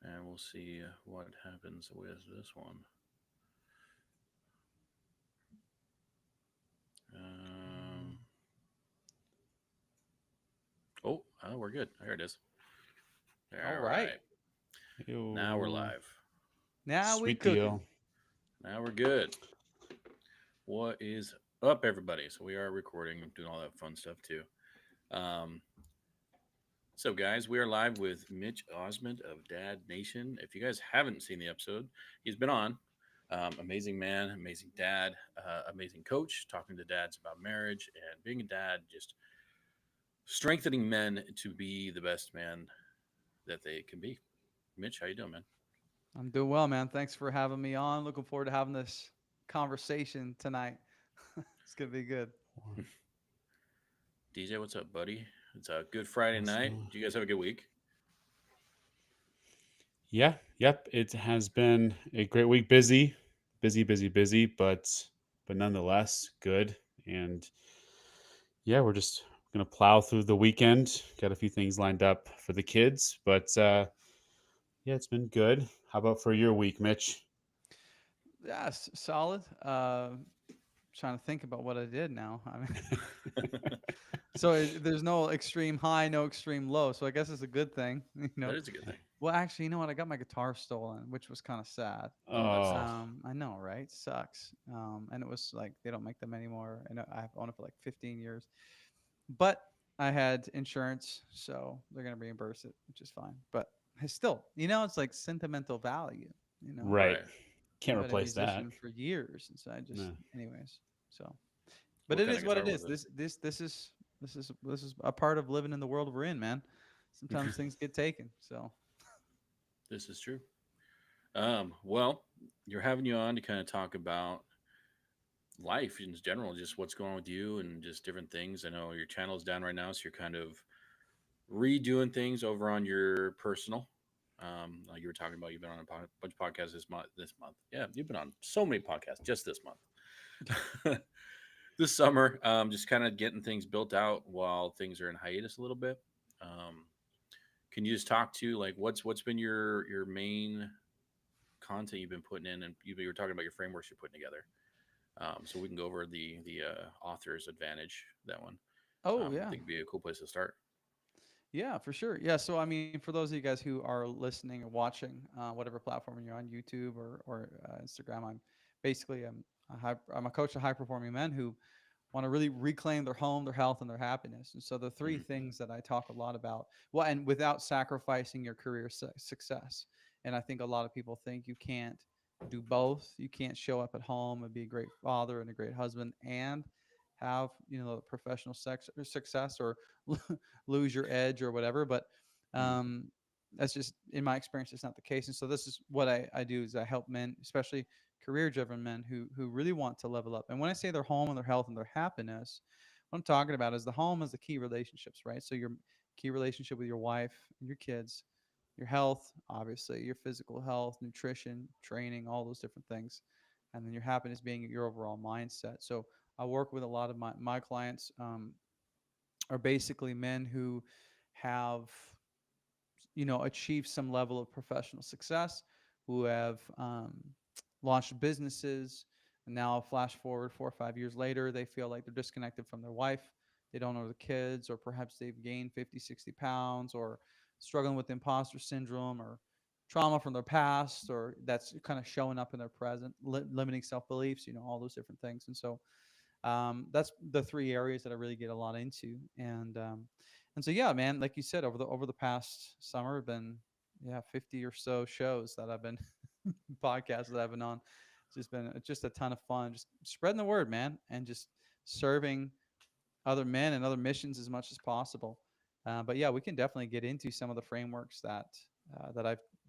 and we'll see what happens with this one. Um, we're good. There it is. All All right. right. Now we're Ew. live. Now we Sweet cooking. deal. Now we're good. What is up, everybody? So we are recording, doing all that fun stuff too. Um, so guys, we are live with Mitch Osmond of Dad Nation. If you guys haven't seen the episode, he's been on. Amazing man, amazing dad, amazing coach, talking to dads about marriage and being a dad, just strengthening men to be the best man that they can be. Mitch, how you doing, man? I'm doing well, man. Thanks for having me on. Looking forward to having this conversation tonight. It's gonna be good. DJ, what's up, buddy? It's a good Friday night. Also, Do you guys have a good week? yeah, yep. It has been a great week. Busy, busy, but nonetheless good. And yeah, we're just gonna plow through the weekend. Got a few things lined up for the kids, but yeah, it's been good. How about for your week, Mitch? Yeah, solid. Trying to think about what I did now. I mean, so there's no extreme high, no extreme low. So I guess it's a good thing, you That know. is a good thing. Well, actually, you know what? I got my guitar stolen, which was kind of sad. Oh, that Oh, sucks. I know, right? Sucks. And it was like they don't make them anymore, and I've owned it for like 15 years. But I had insurance, so they're gonna reimburse it, which is fine. But it's still, it's like sentimental value. You know, right. Right. Can't I've been a replace that. musician for years, and so No. anyways. So, but What it kind of is what guitar it was is. it? This is a part of living in the world we're in, man. Sometimes things get taken. So, This is true. Well, you're having you on to kind of talk about life in general, just what's going on with you and just different things. I know your channel's down right now, so you're kind of redoing things over on your personal. Like you were talking about, you've been on a bunch of podcasts this month. This month, yeah, you've been on so many podcasts just this month. This summer, just kind of getting things built out while things are in hiatus a little bit. Um, can you just talk to like what's been your main content you've been putting in, and you were talking about your frameworks you're putting together. So we can go over the author's advantage. That one, oh I yeah, think, would be a cool place to start. yeah, for sure. Yeah. So, I mean, for those of you guys who are listening or watching, whatever platform you're on, YouTube or Instagram, I'm a coach of high performing men who want to really reclaim their home, their health, and their happiness. And so the three Mm-hmm. things that I talk a lot about, well, and without sacrificing your career success. And I think a lot of people think you can't do both. You can't show up at home and be a great father and a great husband and have professional sex or success or lose your edge or whatever. But Mm-hmm. um, that's just in my experience, it's not the case. And so this is what I do is I help men, especially career driven men who really want to level up. And when I say their home and their health and their happiness, what I'm talking about is the home is the key relationships, right? So your key relationship with your wife and your kids, your health, obviously, your physical health, nutrition, training, all those different things. And then your happiness being your overall mindset. So I work with a lot of my clients are basically men who have achieved some level of professional success, who have launched businesses, and now flash forward 4 or 5 years later, they feel like they're disconnected from their wife. They don't know the kids, or perhaps they've gained 50, 60 pounds, or struggling with imposter syndrome, or trauma from their past, or that's kind of showing up in their present, limiting self beliefs, all those different things. And so that's the three areas that I really get a lot into. And so yeah, man, like you said, over the past summer, have been 50 or so shows that I've been podcasts that I've been on. It's just been just a ton of fun, just spreading the word, man, and just serving other men and other missions as much as possible. But yeah, we can definitely get into some of the frameworks that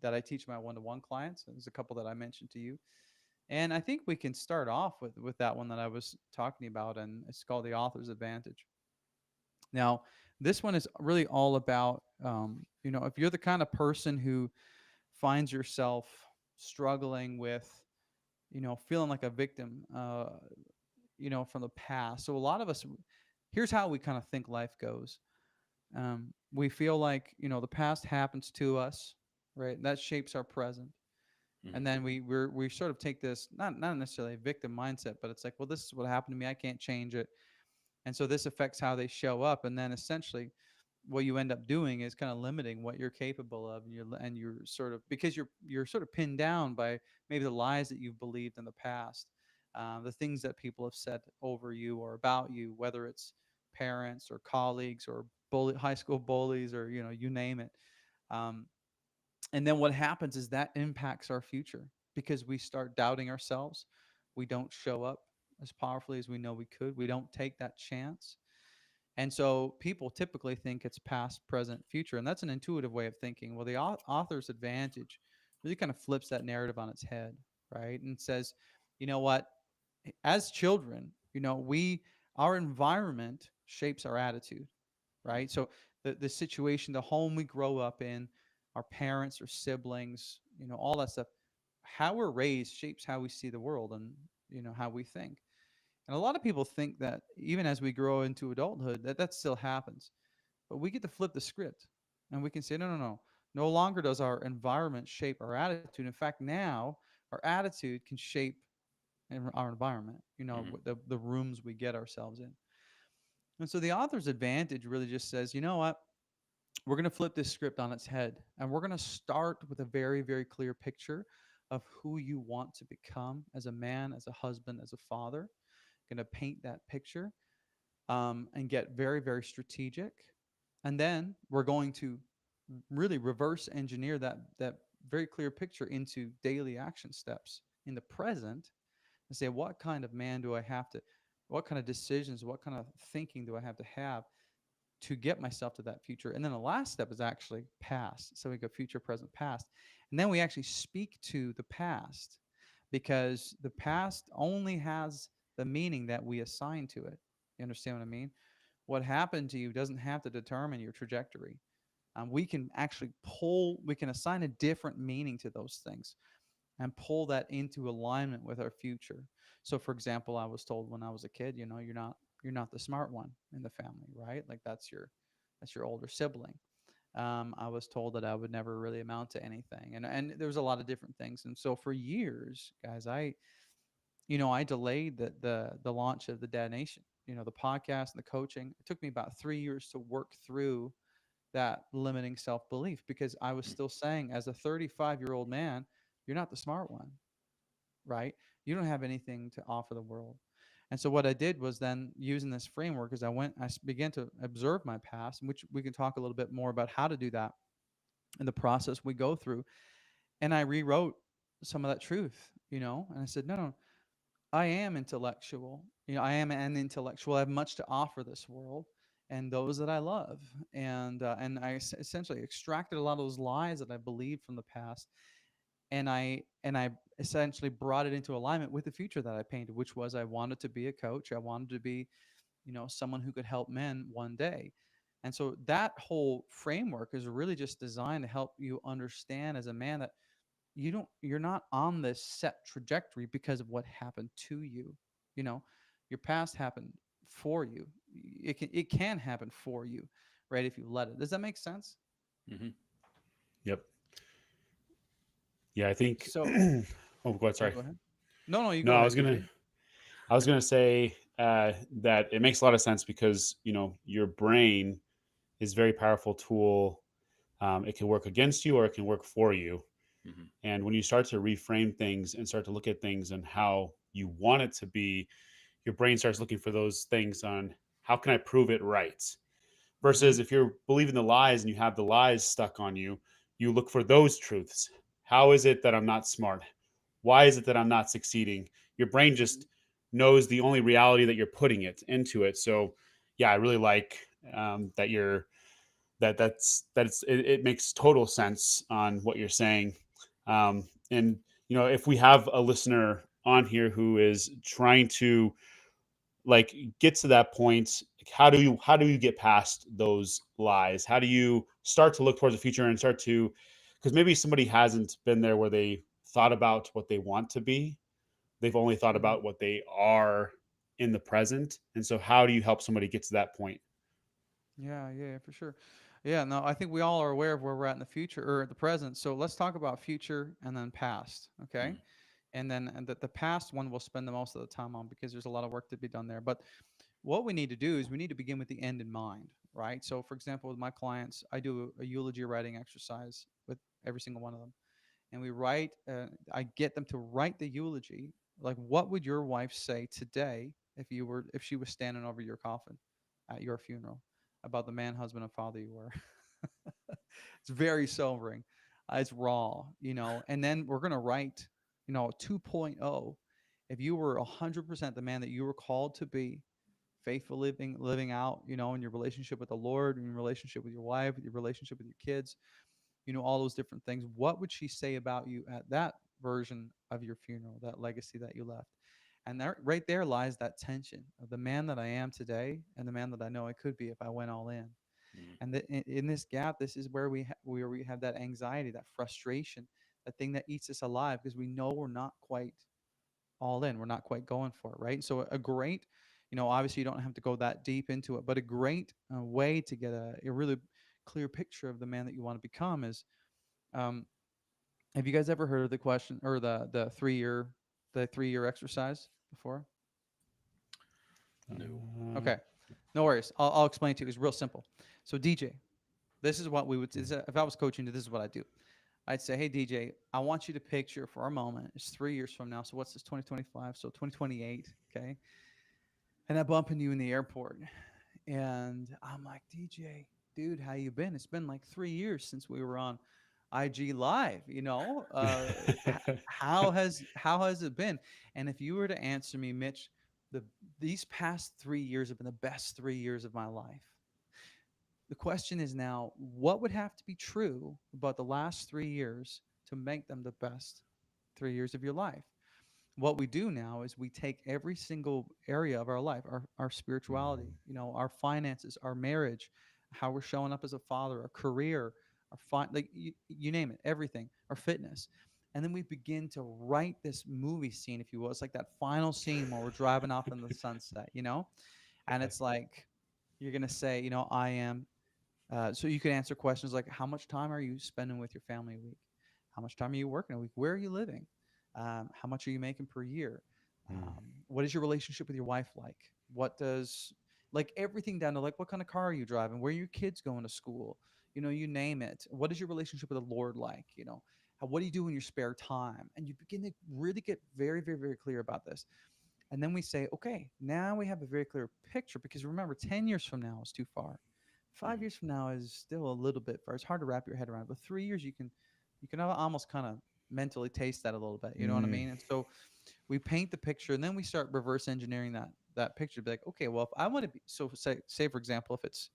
I teach my one-to-one clients. There's a couple that I mentioned to you, and I think we can start off with that one that I was talking about, and it's called the author's advantage. Now, this one is really all about, if you're the kind of person who finds yourself struggling with, feeling like a victim, from the past. So a lot of us, here's how we kind of think life goes. We feel like, the past happens to us. right? That shapes our present. And Hmm. then we sort of take this, not necessarily a victim mindset, but it's like, well, this is what happened to me. I can't change it. And so this affects how they show up. And then essentially what you end up doing is kind of limiting what you're capable of, and you're sort of, because you're sort of pinned down by maybe the lies that you've believed in the past, the things that people have said over you or about you, whether it's parents or colleagues or high school bullies, or you name it. um, and then what happens is that impacts our future because we start doubting ourselves. We don't show up as powerfully as we know we could. We don't take that chance. And so people typically think it's past, present, future. And that's an intuitive way of thinking. Well, the author's advantage really kind of flips that narrative on its head, right? And says, you know what? As children, our environment shapes our attitude, right? So the situation, the home we grow up in, our parents or siblings, all that stuff, how we're raised shapes how we see the world, and how we think. And a lot of people think that even as we grow into adulthood, that still happens. But we get to flip the script, and we can say, no, no, no. No longer does our environment shape our attitude. In fact, now our attitude can shape our environment, Hmm. the rooms we get ourselves in. And so the author's advantage really just says, you know what? We're going to flip this script on its head, and we're going to start with a very, very clear picture of who you want to become as a man, as a husband, as a father. Going to paint that picture, and get very, very strategic. And then we're going to really reverse engineer that very clear picture into daily action steps in the present, and say, what kind of man do I have to, what kind of decisions, what kind of thinking do I have to get myself to that future? And then the last step is actually past. So we go future, present, past. And then we actually speak to the past, because the past only has the meaning that we assign to it. You understand what I mean? What happened to you doesn't have to determine your trajectory. We can assign a different meaning to those things and pull that into alignment with our future. So, for example, I was told when I was a kid, you're not the smart one in the family, right? Like that's your older sibling. I was told that I would never really amount to anything, and there was a lot of different things. And so for years, guys, I delayed the launch of the Dad Nation, the podcast and the coaching. It took me about 3 years to work through that limiting self belief, because I was still saying, as a 35-year-old man, you're not the smart one, right? You don't have anything to offer the world. And so what I did was, then, using this framework, is I began to observe my past, which we can talk a little bit more about how to do that in the process we go through. And I rewrote some of that truth, and I said, no, no, I am intellectual. I am an intellectual. I have much to offer this world and those that I love. And I essentially extracted a lot of those lies that I believed from the past, and I essentially brought it into alignment with the future that I painted, which was, I wanted to be a coach. I wanted to be, someone who could help men one day. And so that whole framework is really just designed to help you understand as a man that you're not on this set trajectory because of what happened to you. You know, your past happened for you. It can happen for you, right? If you let it. Does that make sense? Hmm. Yep. Yeah, I think. So, Oh, go ahead. oh, Sorry. go ahead. No, you No, go ahead, DJ. I was gonna say that it makes a lot of sense because your brain is a very powerful tool. It can work against you or it can work for you. Hmm. And when you start to reframe things and start to look at things and how you want it to be, your brain starts looking for those things on how can I prove it right. Mm-hmm. Versus if you're believing the lies and you have the lies stuck on you, you look for those truths. How is it that I'm not smart? Why is it that I'm not succeeding? Your brain just knows the only reality that you're putting it into it. So, yeah, I really like that you're it makes total sense on what you're saying. And if we have a listener on here who is trying to get to that point, how do you get past those lies? How do you start to look towards the future and start to, because maybe somebody hasn't been there where they thought about what they want to be, they've only thought Mm-hmm. about what they are in the present. And so how do you help somebody get to that point? Yeah, yeah, for sure. Yeah, no, I think we all are aware of where we're at in the future or the present. So let's talk about future and then past. Okay. Mm, And the past one we'll spend the most of the time on because there's a lot of work to be done there. But what we need to do is we need to begin with the end in mind, right? So, for example, with my clients, I do a eulogy writing exercise with every single one of them. And I get them to write the eulogy. Like, what would your wife say today if she was standing over your coffin at your funeral about the man, husband, and father you were? It's very sobering. It's raw, and then we're going to write, 2.0. If you were 100% the man that you were called to be, faithful living out, in your relationship with the Lord, in your relationship with your wife, your relationship with your kids, all those different things. What would she say about you at that version of your funeral, that legacy that you left? And there, right there lies that tension of the man that I am today and the man that I know I could be if I went all in. mm, And in this gap, this is where we have that anxiety, that frustration, that thing that eats us alive because we know we're not quite all in. We're not quite going for it, right? So a great, obviously you don't have to go that deep into it, but a great way to get a really clear picture of the man that you want to become is, um, have you guys ever heard of the question or the 3 year exercise before? no. Uh, Okay, no worries. I'll explain to you. It's real simple. So DJ, this is what we would. If I was coaching you, this is what I do. I'd say, hey DJ, I want you to picture for a moment. It's 3 years from now. So what's this? 2025. So 2028. Okay, and I bump into you in the airport, and I'm like, DJ, dude, how you been? It's been like 3 years since we were on IG Live. How has it been? And if you were to answer me, Mitch, the these past 3 years have been the best 3 years of my life. The question is now, what would have to be true about the last 3 years to make them the best 3 years of your life? What we do now is we take every single area of our life, our spirituality, our finances, our marriage, how we're showing up as a father, our career, like you name it, everything, our fitness. And then we begin to write this movie scene, if you will. It's like that final scene where we're driving off in the sunset, and it's like you're going to say, I am so you can answer questions like, how much time are you spending with your family a week? How much time are you working a week? Where are you living? How much are you making per year? What is your relationship with your wife like? What does like everything down to like what kind of car are you driving? Where are your kids going to school? You name it. What is your relationship with the Lord like? What do you do in your spare time? And you begin to really get very, very, very clear about this. And then we say, okay, now we have a very clear picture because remember, 10 years from now is too far. Five Mm, years from now is still a little bit far. It's hard to wrap your head around. But 3 years, you can almost kind of mentally taste that a little bit. You know what I mm, mean? And so we paint the picture, and then we start reverse engineering that picture. To be like, okay, well, if I want to be so say for example, if it's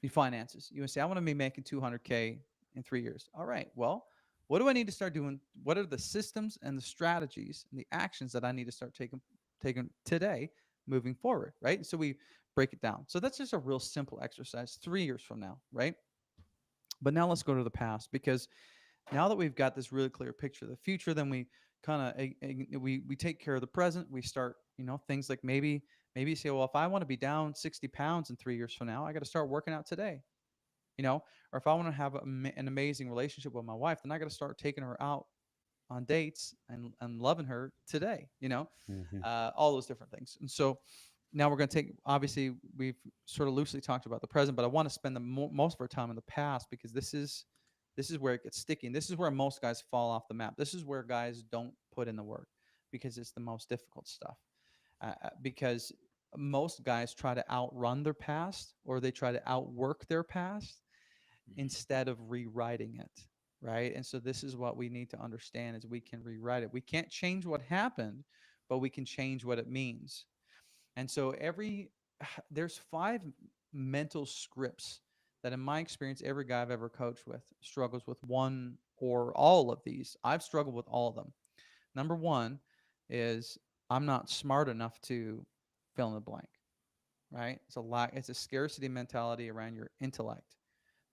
your finances, you would say I want to be making 200K in 3 years. All right, well, what do I need to start doing? What are the systems and the strategies and the actions that I need to start taking today, moving forward? Right. So we break it down. So that's just a real simple exercise. 3 years from now, right? But now let's go to the past because now that we've got this really clear picture of the future, then we kind of we take care of the present. We start, things like maybe you say, well, if I want to be down 60 pounds in 3 years from now, I got to start working out today. Or if I want to have an amazing relationship with my wife, then I got to start taking her out on dates and loving her today. mhm. All those different things. And so now we're going to take, obviously we've sort of loosely talked about the present, but I want to spend the most of our time in the past because this is where it gets sticky, and this is where most guys fall off the map. This is where guys don't put in the work because it's the most difficult stuff. Because most guys try to outrun their past or they try to outwork their past mm, instead of rewriting it, right? And so this is what we need to understand is we can rewrite it. We can't change what happened, but we can change what it means. And so there's 5 mental scripts that in my experience every guy I've ever coached with struggles with one or all of these. I've struggled with all of them. Number 1 is I'm not smart enough to fill in the blank, right? It's a scarcity mentality around your intellect.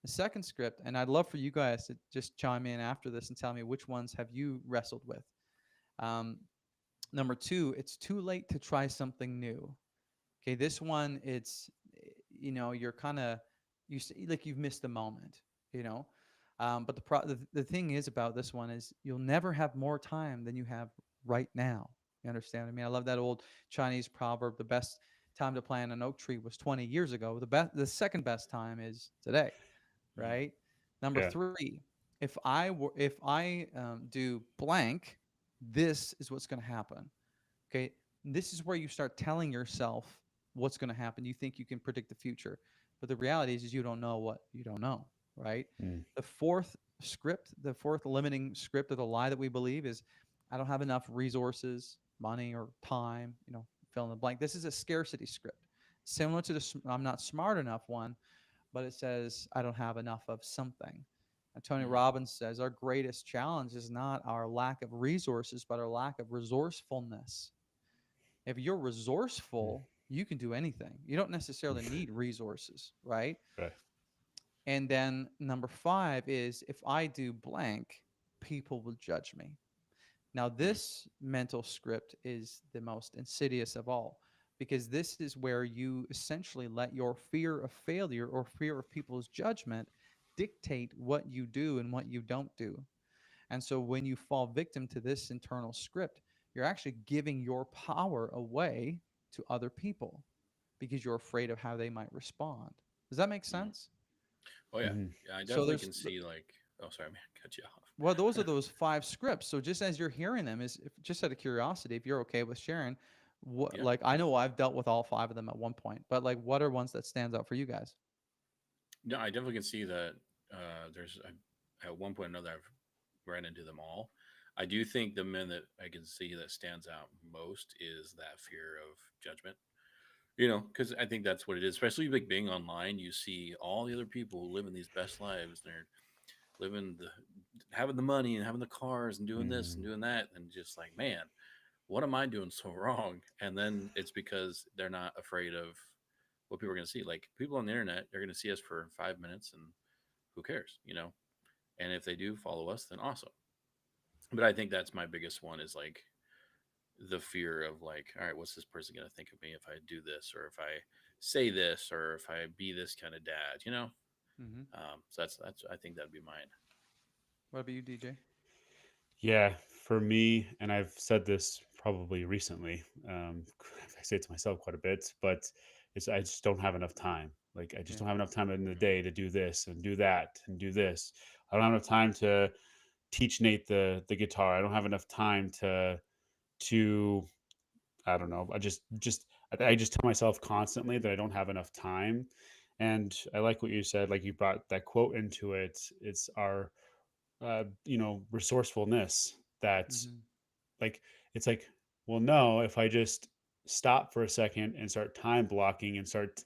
The second script, and I'd love for you guys to just chime in after this and tell me which ones have you wrestled with. Um, Number 2, it's too late to try something new. Okay, this one, you're kind of like you've missed the moment, you know. But the thing is about this one is you'll never have more time than you have right now. You understand what I mean? I love that old Chinese proverb: the best time to plant an oak tree was 20 years ago. The second best time is today, Mm, right? Number Yeah. three, if I do blank, this is what's going to happen. Okay. This is where you start telling yourself what's going to happen. You think you can predict the future. But the reality is you don't know what you don't know, right? Mm. The fourth limiting script of the lie that we believe is I don't have enough resources, money, or time, fill in the blank. This is a scarcity script, similar to the I'm not smart enough one, but it says I don't have enough of something. And Tony mm, Robbins says our greatest challenge is not our lack of resources, but our lack of resourcefulness. If you're Mm. resourceful, you can do anything. You don't necessarily need resources, right? Right. And then number five is if I do blank, people will judge me. Now, mm, this mental script is the most insidious of all because this is where you essentially let your fear of failure or fear of people's judgment dictate what you do and what you don't do. And so when you fall victim to this internal script, you're actually giving your power away to other people because you're afraid of how they might respond. Does that make mm. sense? Oh yeah, Mhm. yeah. I So definitely there's can see like. Oh, sorry, man, cut you well, those are off. those five scripts. So just as you're hearing them, just out of curiosity, if you're okay with sharing, what Yeah. like I know I've dealt with all five of them at one point, but like what are ones that stands out for you guys? No, I definitely can see that. There's at one point or another, I've ran into them all. I do think the men that I can see that stands out most is that fear of judgment. Because I think that's what it is. Especially like being online, you see all the other people who living these best lives. And they're living the having the money and having the cars and doing this and Mhm. doing that, and just like, man, what am I doing so wrong? And then it's because they're not afraid of what people are going to see. Like people on the internet, they're going to see us for 5 minutes, and who cares? And if they do follow us, then awesome. But I think that's my biggest one is like the fear of like, all right, what's this person going to think of me if I do this, or if I say this, or if I be this kind of dad. Mm-hmm. So that's I think that'd be mine. What about you, DJ? Yeah, for me, and I've said this probably recently. I say it to myself quite a bit, but I just don't have enough time. Like I just Yeah. don't have enough time in the Mm, day to do this and do that and do this. I don't have enough time to teach Nate the guitar. I don't have enough time to I don't know. I just tell myself constantly that I don't have enough time. And I like what you said. Like you brought that quote into it. It's our resourcefulness that Mm-hmm. like it's like, well, no, if I just stop for a second and start time blocking and start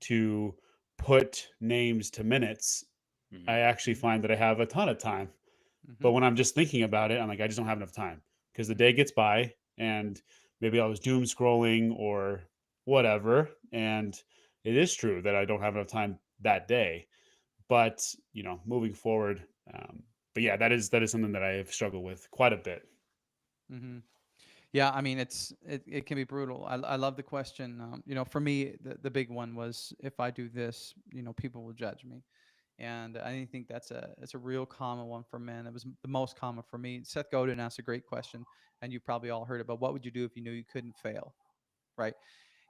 to put names to minutes, mm, I actually find that I have a ton of time. Mm-hmm. But when I'm just thinking about it, I'm like, I just don't have enough time because the day Mm-hmm. gets by and maybe I was doom scrolling or whatever. And it is true that I don't have enough time that day. But, moving forward, but yeah, that is something that I have struggled with quite a bit. Mm-hmm. Yeah, I mean it can be brutal. I love the question. For me, the big one was if I do this, people will judge me. And I think that's a real common one for men. It was the most common for me. Seth Godin asked a great question, and you probably all heard it. But what would you do if you knew you couldn't fail? Right?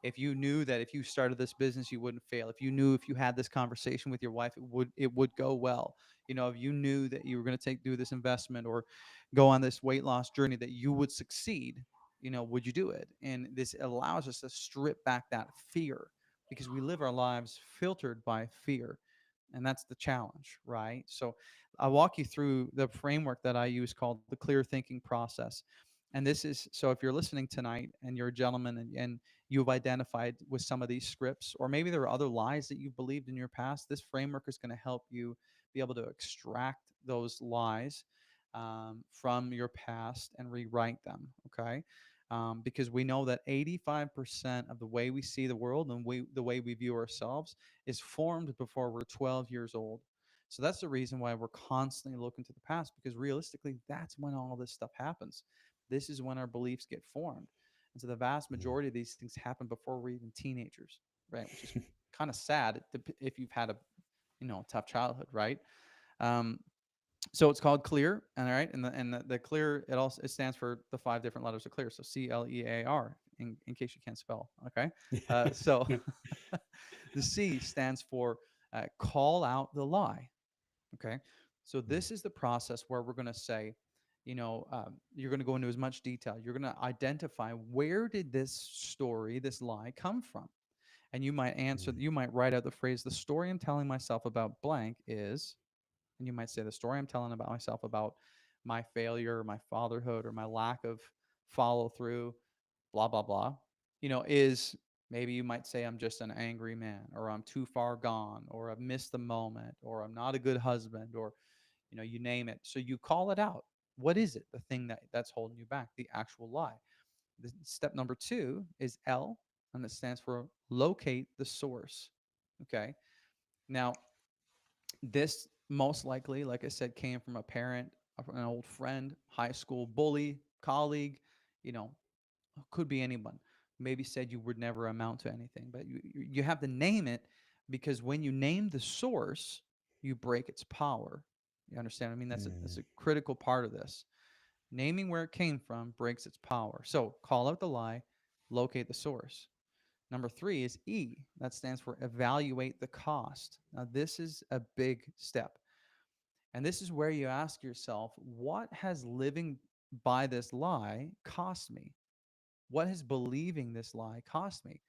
If you knew that if you started this business you wouldn't fail, if you knew if you had this conversation with your wife it would go well, if you knew that you were going to do this investment or go on this weight loss journey that you would succeed, would you do it? And this allows us to strip back that fear because we live our lives filtered by fear, and that's the challenge, right? So I'll walk you through the framework that I use called the clear thinking process. And this is so if you're listening tonight and you're a gentleman and you've identified with some of these scripts, or maybe there are other lies that you've believed in your past, this framework is going to help you be able to extract those lies from your past and rewrite them. Okay. Because we know that 85% of the way we see the world and the way we view ourselves is formed before we're 12 years old. So that's the reason why we're constantly looking to the past, because realistically, that's when all this stuff happens. This is when our beliefs get formed. And so the vast majority of these things happen before we're even teenagers, right? Which is kind of sad if you've had tough childhood, right? Um, so it's called clear, and all right, and the clear, it stands for the five different letters of clear. So C.L.E.A.R. In case you can't spell. Okay, so Yeah. the C stands for call out the lie. Okay, so Mm, this is the process where we're going to say, you're going to go into as much detail. You're going to identify, where did this story, this lie, come from, and you might answer. mm, You might write out the phrase, "The story I'm telling myself about blank is," and you might say, "The story I'm telling about myself about my failure, my fatherhood, or my lack of follow through, blah blah blah," is, maybe you might say, "I'm just an angry man," or "I'm too far gone," or "I've missed the moment," or "I'm not a good husband," or you name it. So you call it out. What is it? The thing that's holding you back, the actual lie. Step number two is L, and it stands for locate the source. Okay. Now, this most likely, like I said, came from a parent, an old friend, high school bully, colleague, you know, could be anyone. Maybe said you would never amount to anything, but you have to name it, because when you name the source, you break its power. You understand? I mean, that's mm, a critical part of this. Naming where it came from breaks its power. So call out the lie, locate the source. Number three is E. That stands for evaluate the cost. Now, this is a big step. And this is where you ask yourself, what has living by this lie cost me? What has believing this lie cost me?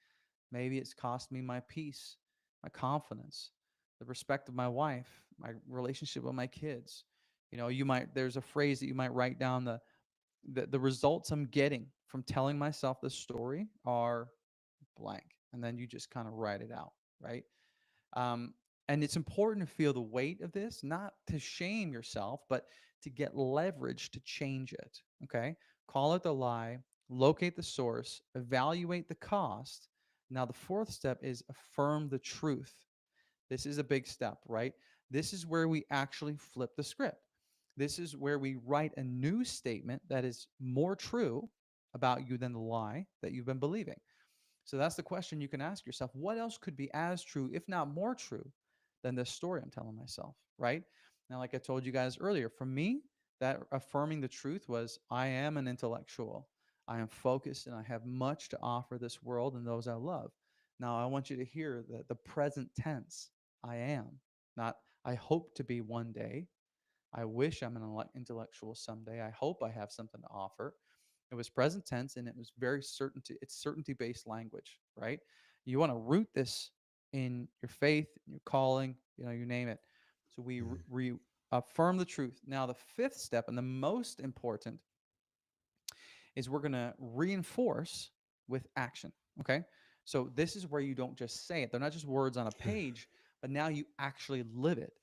Maybe it's cost me my peace, my confidence, the respect of my wife, my relationship with my kids. There's a phrase that you might write down, the results I'm getting from telling myself this story are blank. And then you just kind of write it out, right? Um, and it's important to feel the weight of this, not to shame yourself, but to get leverage to change it. Okay. Call it the lie, locate the source, evaluate the cost. Now, the fourth step is affirm the truth. This is a big step, right? This is where we actually flip the script. This is where we write a new statement that is more true about you than the lie that you've been believing. So that's the question you can ask yourself. What else could be as true, if not more true, than this story I'm telling myself, right? Now, like I told you guys earlier, for me, that affirming the truth was, I am an intellectual. I am focused and I have much to offer this world and those I love. Now, I want you to hear the present tense. I am, not I hope to be one day. I wish I'm an intellectual someday. I hope I have something to offer. It was present tense, and it was very certainty. It's certainty based language, right? You want to root this in your faith, in your calling, you name it. So we mm. affirm the truth. Now, the fifth step, and the most important, is we're going to reinforce with action. Okay. So this is where you don't just say it, they're not just words on a page, but now you actually live it.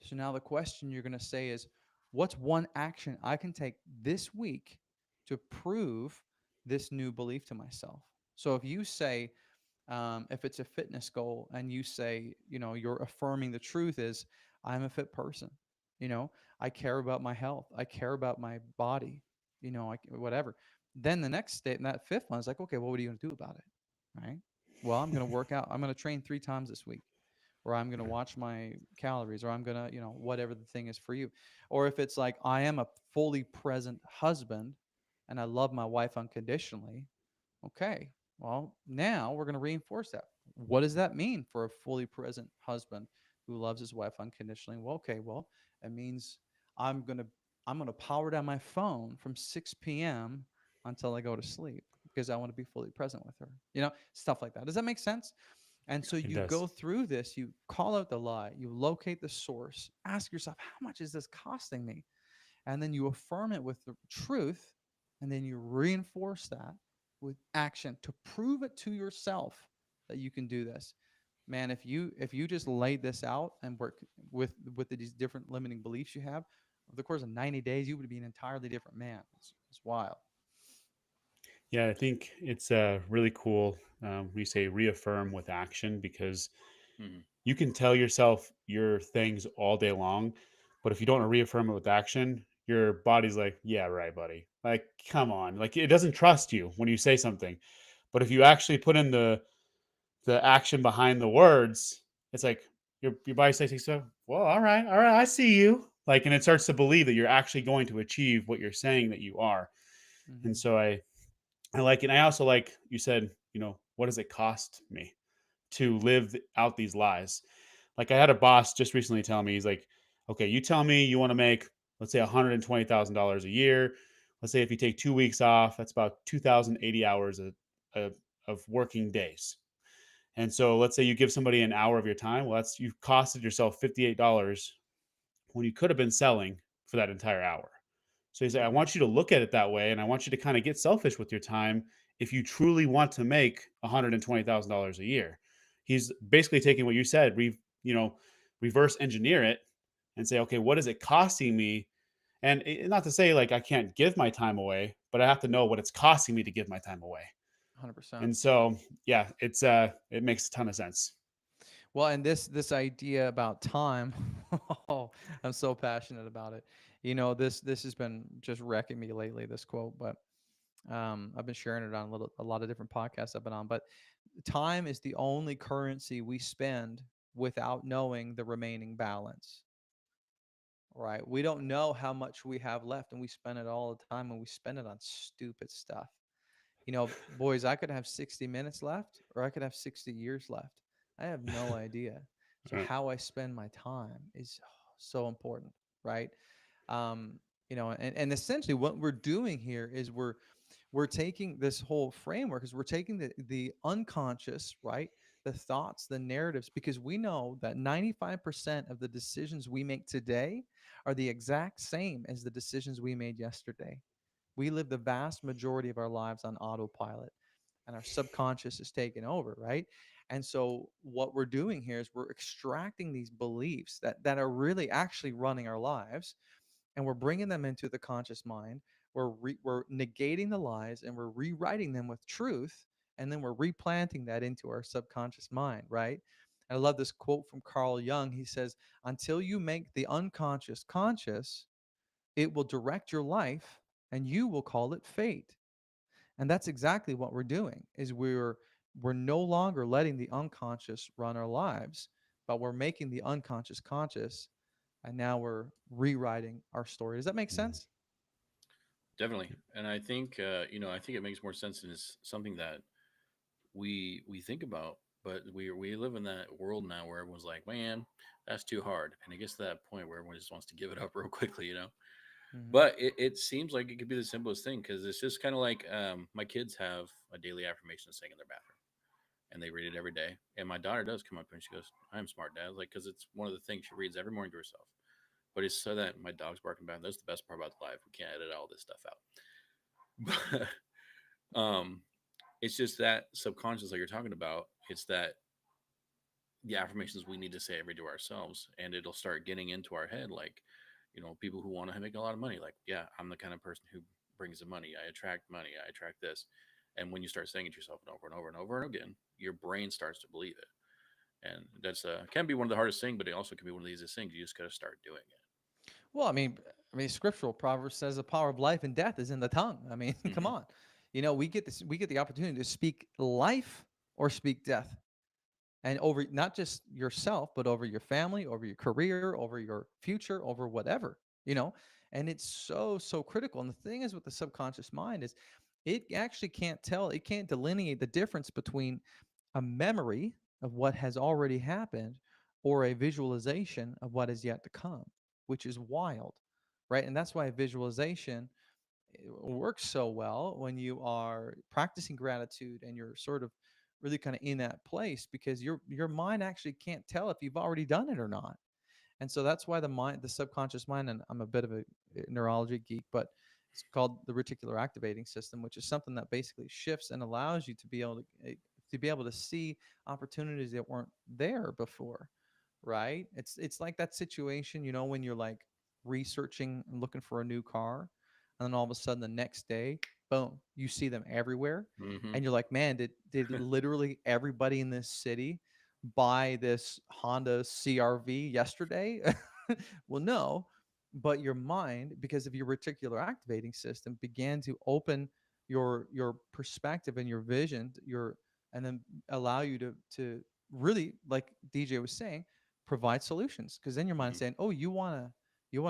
So now the question you're going to say is, what's one action I can take this week to prove this new belief to myself? So if you say, if it's a fitness goal, and you say, you're affirming the truth is, I'm a fit person. You know, I care about my health. I care about my body. Whatever. Then the next state, and that fifth one is like, okay, well, what are you going to do about it? Right. Well, I'm going to work out. I'm going to train 3 times this week, or I'm going to Yeah. watch my calories, or I'm going to, whatever the thing is for you. Or if it's like, I am a fully present husband and I love my wife unconditionally. Okay. Well, now we're going to reinforce that. What does that mean for a fully present husband who loves his wife unconditionally? Well, okay. Well, it means I'm going to I'm going to power down my phone from 6 p.m. until I go to sleep, because I want to be fully present with her. Stuff like that. Does that make sense? And so It you does. go through this, you call out the lie, you locate the source, ask yourself, how much is this costing me? And then you affirm it with the truth, and then you reinforce that with action to prove it to yourself that you can do this. Man, if you just laid this out and work with these different limiting beliefs you have, over the course of 90 days, you would be an entirely different man. It's wild. Yeah, I think it's really cool when you say reaffirm with action, because Mhm. you can tell yourself your things all day long, but if you don't reaffirm it with action, your body's like, yeah, right, buddy. Like, come on. Like, it doesn't trust you when you say something. But if you actually put in the action behind the words, it's like, your body starts to, well, all right, I see you. Like, and it starts to believe that you're actually going to achieve what you're saying that you are. And Hmm. so I like it. And I also like you said, what does it cost me to live out these lies? Like I had a boss just recently tell me, he's like, okay, you tell me you want to make, let's say $120,000 a year. Let's say if you take 2 weeks off, that's about 2,080 hours of, of working days. And so let's say you give somebody an hour of your time. Well, you've costed yourself $58 when you could have been selling for that entire hour. So he's like, I Hmm. want you to look at it that way, and I want you to kind of get selfish with your time if you truly want to make $120,000 a year. He's basically taking what you said, reverse engineer it, and say, okay, what is it costing me? And not to say like I can't give my time away, but I have to know what it's costing me to give my time away. 100%. And so, yeah, it makes a ton of sense. Well, and this idea about time, oh, I'm so passionate about it. This has been just wrecking me lately. This quote, but I've been sharing it on a lot of different podcasts I've been on. But time is the only currency we spend without knowing the remaining balance. Right? We don't know how much we have left, and we spend it all the time, and we spend it on stupid stuff. Boys, I could have 60 minutes left or I could have 60 years left. I have no idea. So Uh, how I spend my time is so important, right? And essentially what we're doing here is we're taking this whole framework is we're taking the unconscious, right? The thoughts, the narratives, because we know that 95% of the decisions we make today are the exact same as the decisions we made yesterday. We live the vast majority of our lives on autopilot, and our subconscious is taken over, right? And so what we're doing here is we're extracting these beliefs that are really actually running our lives, and we're bringing them into the conscious mind. We're negating the lies and we're rewriting them with truth, and then we're replanting that into our subconscious mind, right? And I love this quote from Carl Jung. He says, until you make the unconscious conscious, it will direct your life and you will call it fate. And that's exactly what we're doing is we're no longer letting the unconscious run our lives, but we're making the unconscious conscious, and now we're rewriting our story. Does that make sense? Definitely. And I think I think it makes more sense and it's something that we think about, but we live in that world now where everyone's like, man, that's too hard, and it gets to that point where everyone just wants to give it up real quickly. Hmm. But it seems like it could be the simplest thing because it's just kind of like my kids have a daily affirmation saying in their bathroom and they read it every day. And my daughter does come up and she goes, I'm smart, Dad. Like, because it's one of the things she reads every morning to herself. But it's so that my dog's barking back. That's the best part about the live. We can't edit all this stuff out. But it's just that subconscious, like you're talking about. It's that the affirmations we need to say every day to ourselves, and it'll start getting into our head. Like, people who want to make a lot of money. Like, yeah, I'm the kind of person who brings the money. I attract money. I attract this. And when you start saying it to yourself over and over and over and again, your brain starts to believe it. And that's can be one of the hardest things, but it also can be one of the easiest things. You just got to start doing Well, scriptural proverb says the power of life and death is in the tongue. I mean, it. come on. We get the opportunity to speak life or speak death. And over not just yourself, but over your family, over your career, over your future, over whatever, you know. And it's so critical. And the thing is with the subconscious mind is it actually can't tell, it can't delineate the difference between a memory of what has already happened or a visualization of what is yet to come, which is wild, right? And that's why visualization works so well when you are practicing gratitude and you're sort of really kind of in that place, because your mind actually can't tell if you've already done it or not. And so that's why the subconscious mind, and I'm a bit of a neurology geek, but it's called the reticular activating system, which is something that basically shifts and allows you to be able to see opportunities that weren't there before, right? It's like that situation, when you're like researching and looking for a new car, and then all of a sudden the next day, boom, you see them everywhere, Hmm. and you're like, man, did literally everybody in this city buy this Honda CRV yesterday? Well, no, but your mind, because of your reticular activating system, began to open your perspective and your vision, and then allow you to really, like DJ was saying, provide solutions, because then your mind's Hmm. saying, oh, you want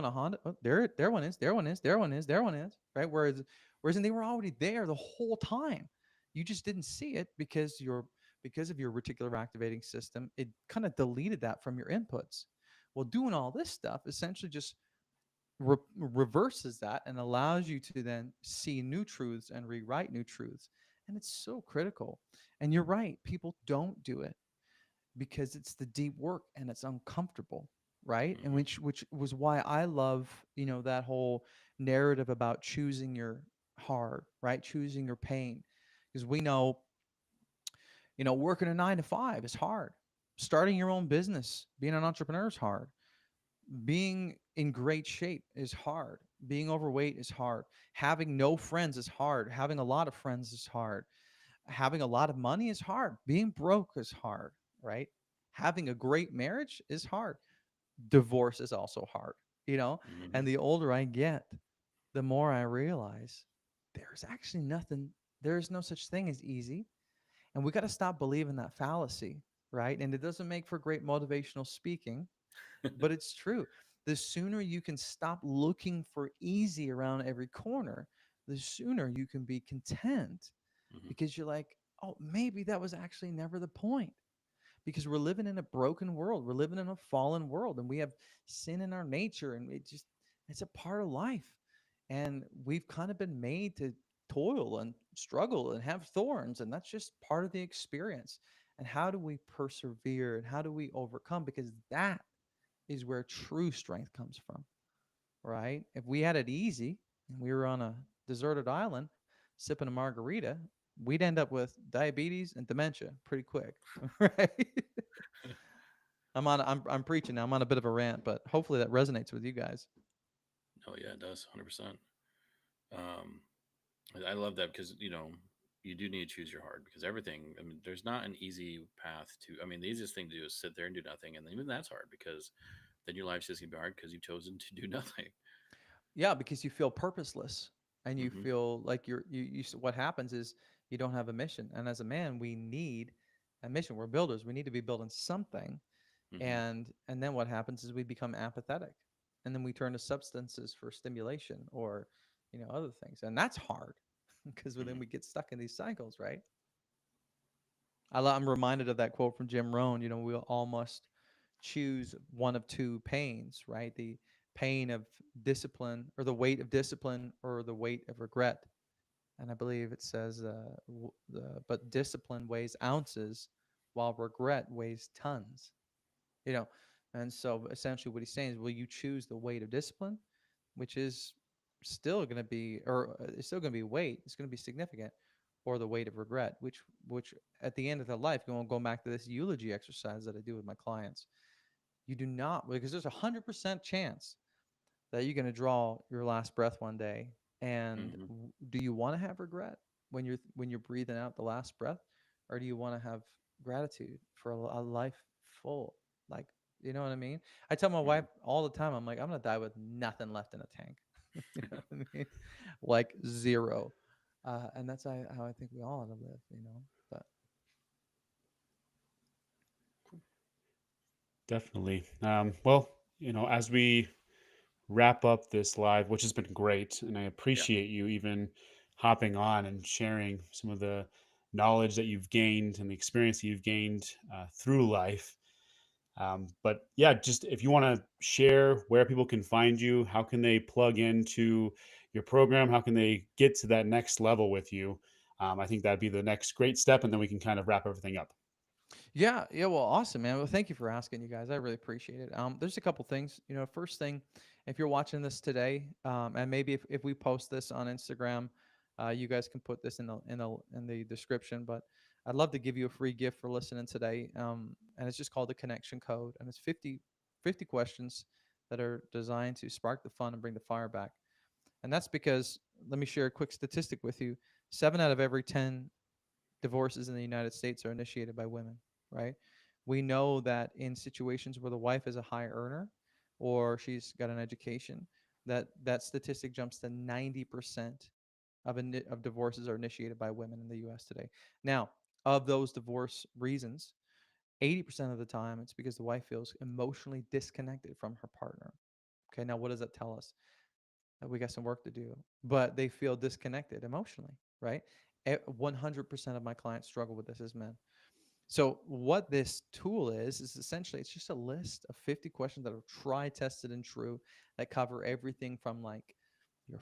a Honda? Oh, there one is, there one is, there one is, there one is, right? Whereas they were already there the whole time. You just didn't see it because of your reticular activating system. It kind of deleted that from your inputs. Well, doing all this stuff essentially just reverses that and allows you to then see new truths and rewrite new truths. And it's so critical. And you're right, people don't do it because it's the deep work and it's uncomfortable, right? And Hmm. which was why I love, that whole narrative about choosing your hard, right? Choosing your pain. Because we know, working a 9 to 5 is hard. Starting your own business, being an entrepreneur is hard. Being in great shape is hard. Being overweight is hard. Having no friends is hard. Having a lot of friends is hard. Having a lot of money is hard. Being broke is hard, right? Having a great marriage is hard. Divorce is also hard, you know? Hmm. And the older I get, the more I realize there's actually nothing, there's no such thing as easy. And we got to stop believing that fallacy, right? And it doesn't make for great motivational speaking, but it's true. The sooner you can stop looking for easy around every corner, the sooner you can be content, Hmm. because you're like, oh, maybe that was actually never the point. Because we're living in a broken world. We're living in a fallen world, and we have sin in our nature, and it's a part of life. And we've kind of been made to toil and struggle and have thorns, and that's just part of the experience. And how do we persevere and how do we overcome? Because that is where true strength comes from, right? If we had it easy and we were on a deserted island sipping a margarita, we'd end up with diabetes and dementia pretty quick, right? I'm preaching now. I'm on a bit of a rant, but hopefully that resonates with you guys. Oh yeah, it does, 100%. Um, I love that because you do need to choose your heart because everything. I mean, there's not an easy path to. I mean, the easiest thing to do is sit there and do nothing, and even that's hard because then your life's just gonna be hard because you've chosen to do nothing. Yeah, because you feel purposeless and you Hmm. feel like what happens is you don't have a mission. And as a man, we need a mission. We're builders. We need to be building something. Hmm. And then what happens is we become apathetic. And then we turn to substances for stimulation or other things. And that's hard because then Hmm. we get stuck in these cycles, right? I'm reminded of that quote from Jim Rohn, we all must choose one of two pains, right? The pain of discipline or the weight of discipline or the weight of regret. And I believe it says, but discipline weighs ounces while regret weighs tons, you know. And so essentially what he's saying is, will you choose the weight of discipline, which is still going to be, or it's still going to be weight, it's going to be significant, or the weight of regret, which at the end of their life, going back to this eulogy exercise that I do with my clients, you do not, because there's 100% chance that you're going to draw your last breath one day. And Hmm. do you want to have regret when you're breathing out the last breath, or do you want to have gratitude for a life full, like, you know what I mean? I tell my wife Hmm. all the time, I'm like, I'm gonna die with nothing left in a tank. You know what I mean? Like zero. And that's how I think we all ought to live. But Definitely. Well, as we wrap up this live, which has been great, and I Yeah. appreciate you even hopping on and sharing some of the knowledge that you've gained and the experience that you've gained through life. But yeah, just if you want to share where people can find you, how can they plug into your program? How can they get to that next level with you? I think that'd be the next great step, and then we can kind of wrap everything up. yeah, yeah, well, awesome, man. Well, thank you for asking, you guys. I really appreciate it. There's a couple things. First thing, if you're watching this today, and maybe if we post this on Instagram, you guys can put this in the description. But I'd love to give you a free gift for listening today. And it's just called the Connection Code, and it's 50 questions that are designed to spark the fun and bring the fire back. And that's because, let me share a quick statistic with you. 7 out of every 10 divorces in the United States are initiated by women, right? We know that in situations where the wife is a high earner or she's got an education, that statistic jumps to 90% of divorces are initiated by women in the U.S. today. Now, of those divorce reasons, 80% of the time, it's because the wife feels emotionally disconnected from her partner. Okay, now what does that tell us? We got some work to do, but they feel disconnected emotionally, right? 100% of my clients struggle with this as men. So what this tool is essentially it's just a list of 50 questions that are tried, tested, and true that cover everything from like your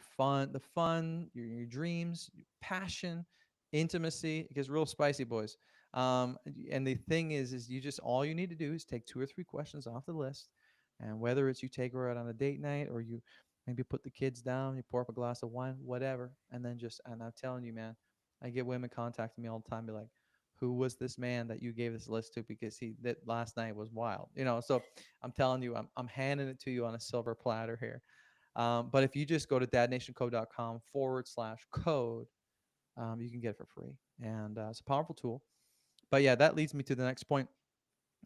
dreams, your passion, intimacy. It gets real spicy, boys. And the thing is you just all you need to do is take 2 or 3 questions off the list, and whether it's you take her out on a date night or you maybe put the kids down, you pour up a glass of wine, whatever, and then just and I'm telling you, man, I get women contacting me all the time, be like, who was this man that you gave this list to because he that last night was wild, so I'm telling you, I'm handing it to you on a silver platter here. But if you just go to dadnationco.com/code, you can get it for free, and it's a powerful tool. But yeah, that leads me to the next point.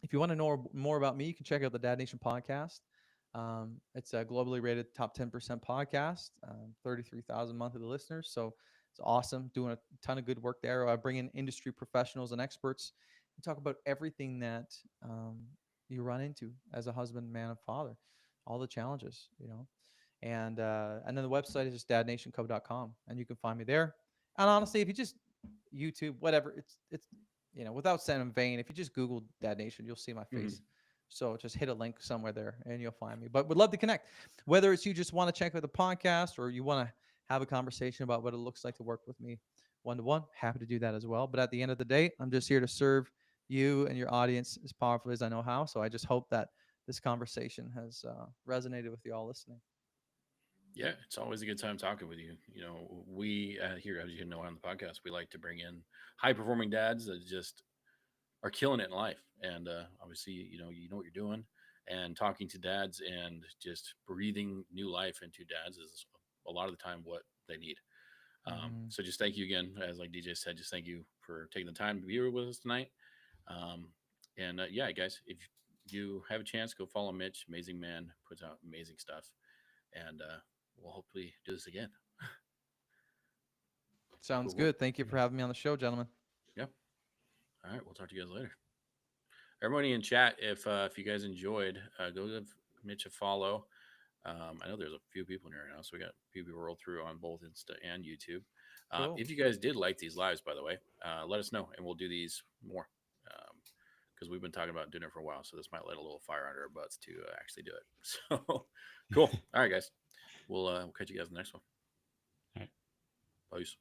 If you want to know more about me, you can check out the Dad Nation podcast. It's a globally rated top 10% podcast, 33,000 monthly listeners. So it's awesome. Doing a ton of good work there. I bring in industry professionals and experts and talk about everything that you run into as a husband, man, and father, all the challenges, and then the website is just dadnationco.com, and you can find me there. And honestly, if you just YouTube, whatever, it's without sounding vain, if you just Google Dad Nation, you'll see my Mhm. face. So just hit a link somewhere there and you'll find me. But would love to connect. Whether it's you just want to check out the podcast or you want to have a conversation about what it looks like to work with me one to one, happy to do that as well. But at the end of the day, I'm just here to serve you and your audience as powerfully as I know how. So I just hope that this conversation has resonated with you all listening. Yeah, it's always a good time talking with you. We here, as you know, on the podcast, we like to bring in high performing dads that just are killing it in life. And obviously, you know what you're doing. And talking to dads and just breathing new life into dads is a lot of the time what they need. Mm-hmm. So just thank you again, as like DJ said, just thank you for taking the time to be here with us tonight. Um, and yeah, guys, if you have a chance, go follow Mitch. Amazing man, puts out amazing stuff, and we'll hopefully do this again. Sounds Cool, cool. good. Thank you for having me on the show, gentlemen. Yeah. All right, we'll talk to you guys later. Everybody in chat, if you guys enjoyed, go give Mitch a follow. I know there's a few people in here right now, so we got a few people roll through on both Insta and YouTube. Cool. If you guys did like these lives, by the way, let us know, and we'll do these more. Because we've been talking about doing it for a while, so this might light a little fire under our butts to actually do it. So cool. All right, guys, we'll catch you guys in the next one. All right. Peace.